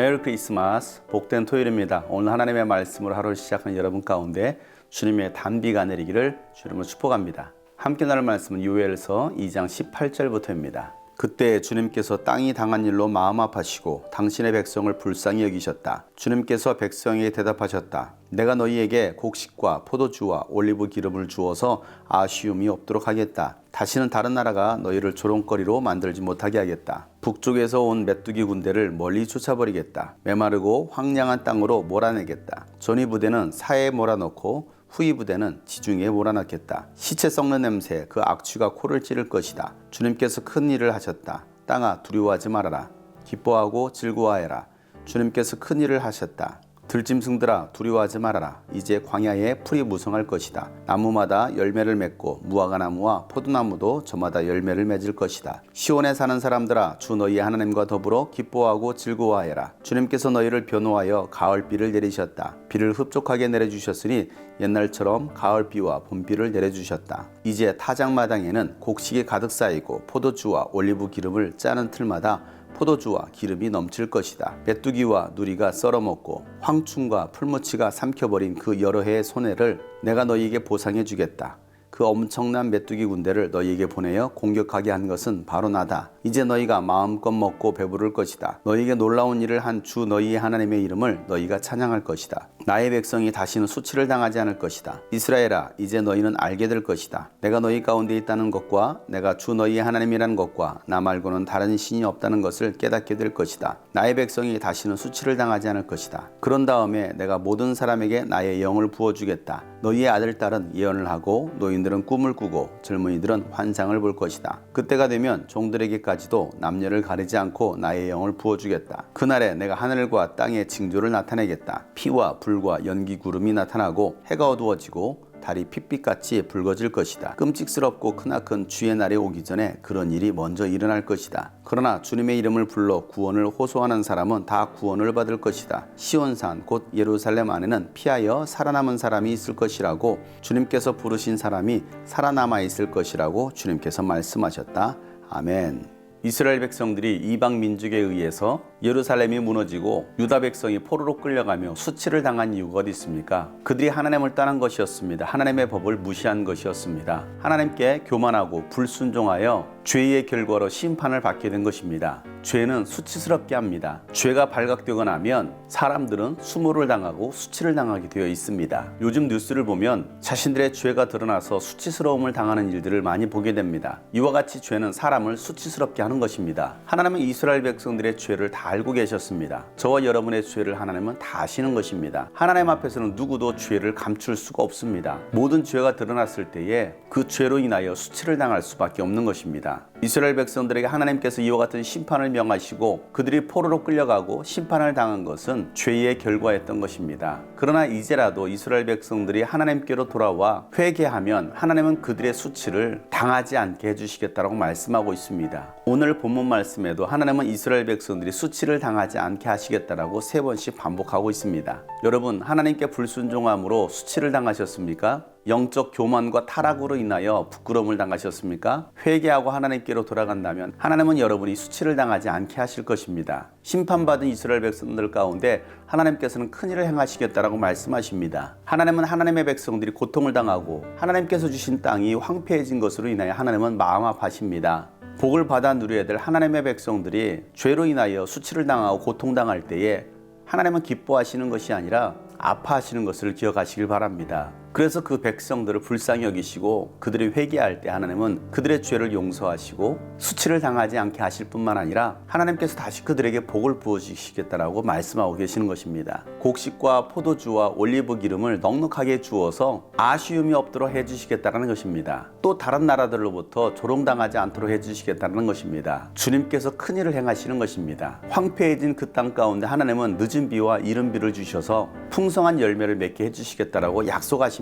메리 크리스마스, 복된 토요일입니다. 오늘 하나님의 말씀으로 하루를 시작한 여러분 가운데 주님의 단비가 내리기를 주님을 축복합니다. 함께 나눌 말씀은 요엘서 2장 18절부터입니다. 그때 주님께서 땅이 당한 일로 마음 아파하시고 당신의 백성을 불쌍히 여기셨다. 주님께서 백성에게 대답하셨다. 내가 너희에게 곡식과 포도주와 올리브 기름을 주어서 아쉬움이 없도록 하겠다. 다시는 다른 나라가 너희를 조롱거리로 만들지 못하게 하겠다. 북쪽에서 온 메뚜기 군대를 멀리 쫓아버리겠다. 메마르고 황량한 땅으로 몰아내겠다. 전위 부대는 사해에 몰아넣고 후위 부대는 지중해에 몰아넣겠다. 시체 썩는 냄새 그 악취가 코를 찌를 것이다. 주님께서 큰 일을 하셨다. 땅아 두려워하지 말아라. 기뻐하고 즐거워하여라. 주님께서 큰 일을 하셨다. 들짐승들아 두려워하지 말아라. 이제 광야에 풀이 무성할 것이다. 나무마다 열매를 맺고 무화과 나무와 포도나무도 저마다 열매를 맺을 것이다. 시온에 사는 사람들아 주 너희 하나님과 더불어 기뻐하고 즐거워하여라. 주님께서 너희를 변호하여 가을비를 내리셨다. 비를 흡족하게 내려주셨으니 옛날처럼 가을비와 봄비를 내려주셨다. 이제 타작마당에는 곡식이 가득 쌓이고 포도주와 올리브 기름을 짜는 틀마다 포도주와 기름이 넘칠 것이다. 메뚜기와 누리가 썰어먹고 황충과 풀무치가 삼켜버린 그 여러 해의 손해를 내가 너희에게 보상해 주겠다. 그 엄청난 메뚜기 군대를 너희에게 보내어 공격하게 한 것은 바로 나다. 이제 너희가 마음껏 먹고 배부를 것이다. 너희에게 놀라운 일을 한 주 너희의 하나님의 이름을 너희가 찬양할 것이다. 나의 백성이 다시는 수치를 당하지 않을 것이다. 이스라엘아 이제 너희는 알게 될 것이다. 내가 너희 가운데 있다는 것과 내가 주 너희의 하나님이라는 것과 나 말고는 다른 신이 없다는 것을 깨닫게 될 것이다. 나의 백성이 다시는 수치를 당하지 않을 것이다. 그런 다음에 내가 모든 사람에게 나의 영을 부어주겠다. 너희의 아들 딸은 예언을 하고 노인들은 꿈을 꾸고 젊은이들은 환상을 볼 것이다. 그때가 되면 종들에게까지도 남녀를 가리지 않고 나의 영을 부어주겠다. 그날에 내가 하늘과 땅의 징조를 나타내겠다. 피와 불과 연기 구름이 나타나고 해가 어두워지고 달이 핏빛같이 붉어질 것이다. 끔찍스럽고 크나큰 주의 날이 오기 전에 그런 일이 먼저 일어날 것이다. 그러나 주님의 이름을 불러 구원을 호소하는 사람은 다 구원을 받을 것이다. 시온산 곧 예루살렘 안에는 피하여 살아남은 사람이 있을 것이라고 주님께서 부르신 사람이 살아남아 있을 것이라고 주님께서 말씀하셨다. 아멘. 이스라엘 백성들이 이방 민족에 의해서 예루살렘이 무너지고 유다 백성이 포로로 끌려가며 수치를 당한 이유가 어디 있습니까? 그들이 하나님을 떠난 것이었습니다. 하나님의 법을 무시한 것이었습니다. 하나님께 교만하고 불순종하여 죄의 결과로 심판을 받게 된 것입니다. 죄는 수치스럽게 합니다. 죄가 발각되고 나면 사람들은 수모를 당하고 수치를 당하게 되어 있습니다. 요즘 뉴스를 보면 자신들의 죄가 드러나서 수치스러움을 당하는 일들을 많이 보게 됩니다. 이와 같이 죄는 사람을 수치스럽게 하는 것입니다. 하나님은 이스라엘 백성들의 죄를 다 알고 계셨습니다. 저와 여러분의 죄를 하나님은 다 아시는 것입니다. 하나님 앞에서는 누구도 죄를 감출 수가 없습니다. 모든 죄가 드러났을 때에 그 죄로 인하여 수치를 당할 수밖에 없는 것입니다. 이스라엘 백성들에게 하나님께서 이와 같은 심판을 명하시고 그들이 포로로 끌려가고 심판을 당한 것은 죄의 결과였던 것입니다. 그러나 이제라도 이스라엘 백성들이 하나님께로 돌아와 회개하면 하나님은 그들의 수치를 당하지 않게 해주시겠다고 말씀하고 있습니다. 오늘 본문 말씀에도 하나님은 이스라엘 백성들이 수치를 당하지 않게 하시겠다라고 3번씩 반복하고 있습니다. 여러분, 하나님께 불순종함으로 수치를 당하셨습니까? 영적 교만과 타락으로 인하여 부끄러움을 당하셨습니까? 회개하고 하나님께로 돌아간다면 하나님은 여러분이 수치를 당하지 않게 하실 것입니다. 심판받은 이스라엘 백성들 가운데 하나님께서는 큰일을 행하시겠다라고 말씀하십니다. 하나님은 하나님의 백성들이 고통을 당하고 하나님께서 주신 땅이 황폐해진 것으로 인하여 하나님은 마음 아파하십니다. 복을 받아 누려야 될 하나님의 백성들이 죄로 인하여 수치를 당하고 고통당할 때에 하나님은 기뻐하시는 것이 아니라 아파하시는 것을 기억하시길 바랍니다. 그래서 그 백성들을 불쌍히 여기시고 그들이 회개할 때 하나님은 그들의 죄를 용서하시고 수치를 당하지 않게 하실 뿐만 아니라 하나님께서 다시 그들에게 복을 부어주시겠다라고 말씀하고 계시는 것입니다. 곡식과 포도주와 올리브 기름을 넉넉하게 주어서 아쉬움이 없도록 해주시겠다는 것입니다. 또 다른 나라들로부터 조롱당하지 않도록 해주시겠다는 것입니다. 주님께서 큰일을 행하시는 것입니다. 황폐해진 그 땅 가운데 하나님은 늦은 비와 이른 비를 주셔서 풍성한 열매를 맺게 해주시겠다라고 약속하십니다.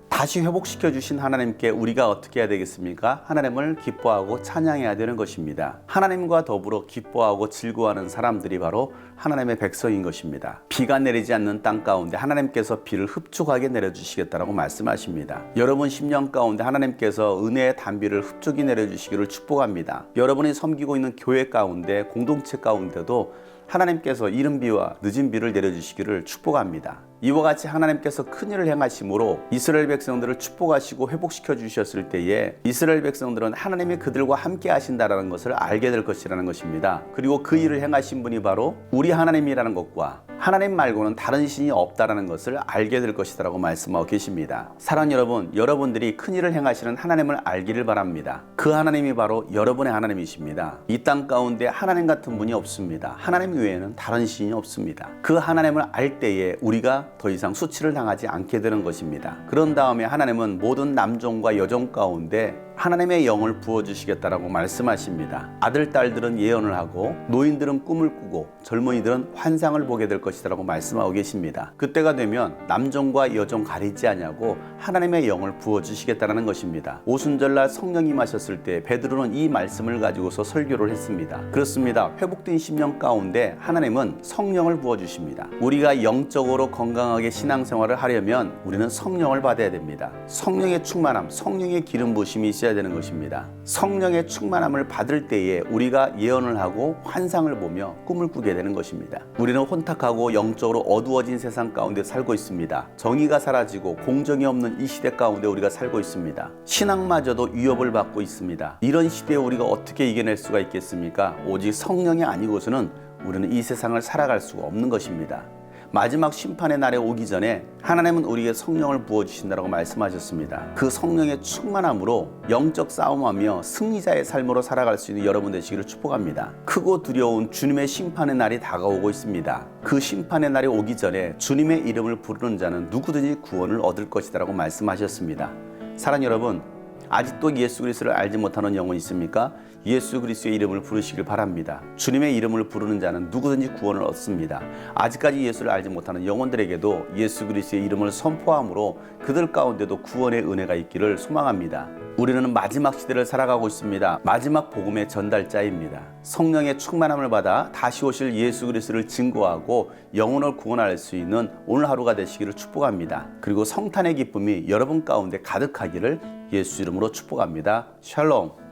다시 회복시켜 주신 하나님께 우리가 어떻게 해야 되겠습니까? 하나님을 기뻐하고 찬양해야 되는 것입니다. 하나님과 더불어 기뻐하고 즐거워하는 사람들이 바로 하나님의 백성인 것입니다. 비가 내리지 않는 땅 가운데 하나님께서 비를 흡족하게 내려주시겠다라고 말씀하십니다. 여러분 10년 가운데 하나님께서 은혜의 단비를 흡족히 내려주시기를 축복합니다. 여러분이 섬기고 있는 교회 가운데 공동체 가운데도 하나님께서 이른 비와 늦은 비를 내려주시기를 축복합니다. 이와 같이 하나님께서 큰일을 행하심으로 이스라엘 백성들을 축복하시고 회복시켜 주셨을 때에 이스라엘 백성들은 하나님이 그들과 함께 하신다라는 것을 알게 될 것이라는 것입니다. 그리고 그 일을 행하신 분이 바로 우리 하나님이라는 것과 하나님 말고는 다른 신이 없다라는 것을 알게 될 것이라고 말씀하고 계십니다. 사랑하는 여러분, 여러분들이 큰일을 행하시는 하나님을 알기를 바랍니다. 그 하나님이 바로 여러분의 하나님이십니다. 이 땅 가운데 하나님 같은 분이 없습니다. 하나님 외에는 다른 신이 없습니다. 그 하나님을 알 때에 우리가 더 이상 수치를 당하지 않게 되는 것입니다. 그런 다음에 하나님은 모든 남종과 여종 가운데 하나님의 영을 부어주시겠다라고 말씀하십니다. 아들, 딸들은 예언을 하고 노인들은 꿈을 꾸고 젊은이들은 환상을 보게 될 것이라고 말씀하고 계십니다. 그때가 되면 남종과 여종 가리지 않냐고 하나님의 영을 부어주시겠다는 것입니다. 오순절날 성령이 임하셨을 때 베드로는 이 말씀을 가지고서 설교를 했습니다. 그렇습니다. 회복된 심령 가운데 하나님은 성령을 부어주십니다. 우리가 영적으로 건강하게 신앙생활을 하려면 우리는 성령을 받아야 됩니다. 성령의 충만함, 성령의 기름 부으심이 있어야 되는 것입니다. 성령의 충만함을 받을 때에 우리가 예언을 하고 환상을 보며 꿈을 꾸게 되는 것입니다. 우리는 혼탁하고 영적으로 어두워진 세상 가운데 살고 있습니다. 정의가 사라지고 공정이 없는 이 시대 가운데 우리가 살고 있습니다. 신앙마저도 위협을 받고 있습니다. 이런 시대에 우리가 어떻게 이겨낼 수가 있겠습니까? 오직 성령이 아니고서는 우리는 이 세상을 살아갈 수가 없는 것입니다. 마지막 심판의 날에 오기 전에 하나님은 우리에게 성령을 부어주신다고 말씀하셨습니다. 그 성령의 충만함으로 영적 싸움하며 승리자의 삶으로 살아갈 수 있는 여러분 되시기를 축복합니다. 크고 두려운 주님의 심판의 날이 다가오고 있습니다. 그 심판의 날이 오기 전에 주님의 이름을 부르는 자는 누구든지 구원을 얻을 것이라고 말씀하셨습니다. 사랑하는 여러분, 아직도 예수 그리스도를 알지 못하는 영혼이 있습니까? 예수 그리스도의 이름을 부르시길 바랍니다. 주님의 이름을 부르는 자는 누구든지 구원을 얻습니다. 아직까지 예수를 알지 못하는 영혼들에게도 예수 그리스도의 이름을 선포함으로 그들 가운데도 구원의 은혜가 있기를 소망합니다. 우리는 마지막 시대를 살아가고 있습니다. 마지막 복음의 전달자입니다. 성령의 충만함을 받아 다시 오실 예수 그리스도를 증거하고 영혼을 구원할 수 있는 오늘 하루가 되시기를 축복합니다. 그리고 성탄의 기쁨이 여러분 가운데 가득하기를 예수 이름으로 축복합니다. 샬롬.